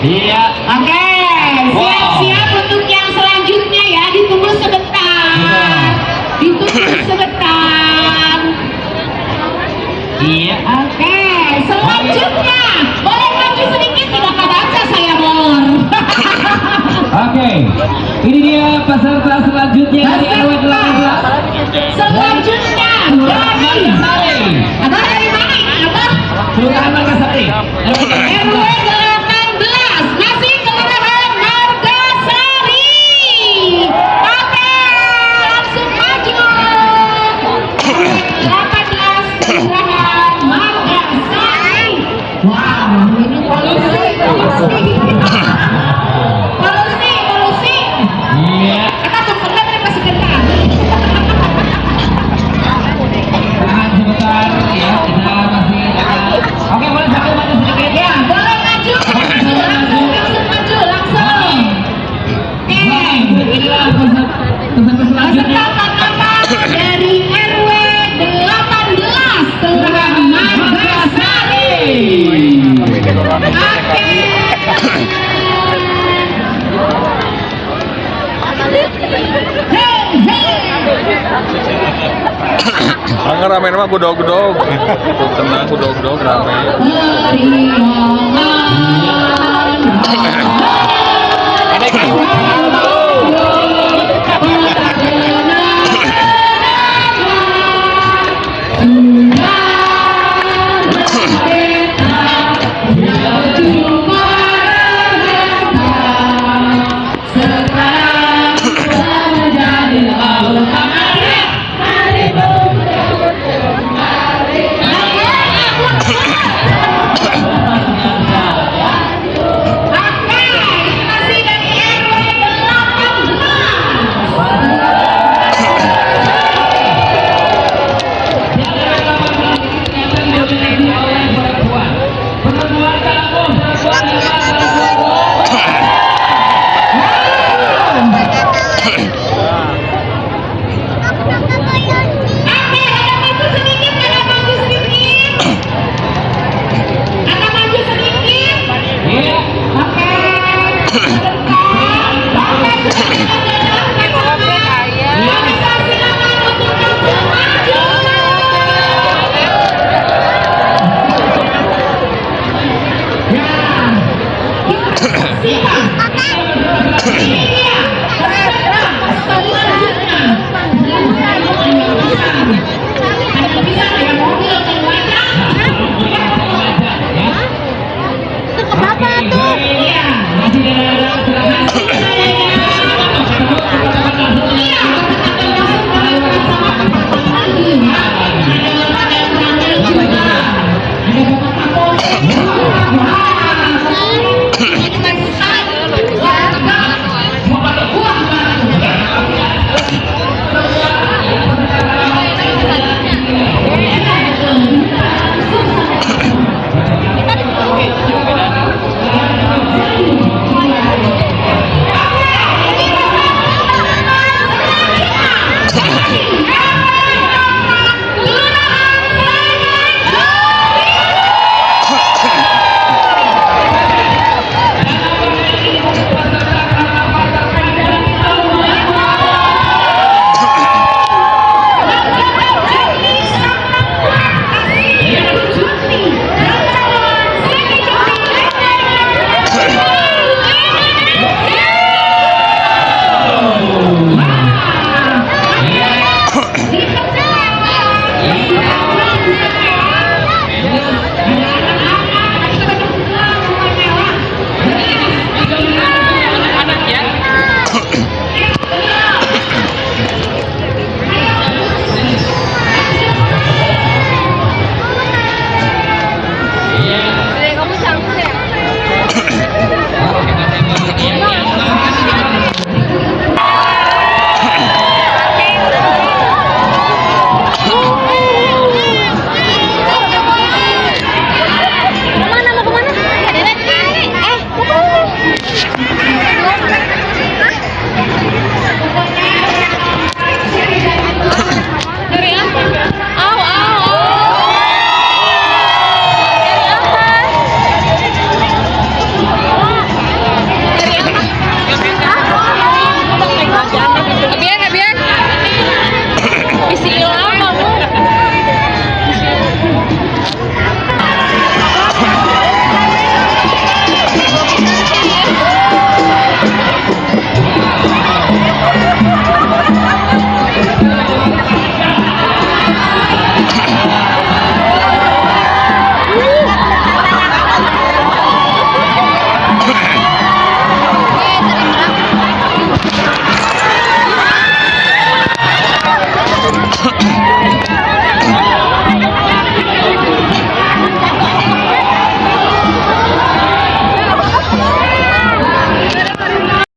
Iya. Oke, siap-siap untuk yang selanjutnya ya, ditunggu sebentar. Ditunggu sebentar. Iya. Oke, selanjutnya boleh maju sedikit, tidak kebaca saya Mor. Oke. Ini dia peserta selanjutnya dari RW 18. Selanjutnya dari Abah dari mana ini Abah? Kelurahan Margasari. RW 18 masih Kelurahan Margasari. Oke, langsung maju. RW 18 Kelurahan Margasari. Wow, ini polusi. Iya. Kita tunggu dari pas sebentar. Tahan sebentar ya, kita masih Oke, boleh sambil maju sedikit Ya, boleh maju. Langsung maju, langsung. Oke. Inilah peserta selanjutnya. Peserta pertama dari RW 18 Kelurahan Margasari. Oke. Hei, Angga rame mah gudog-gudog. Tenang gudog-gudog rame. Periangan.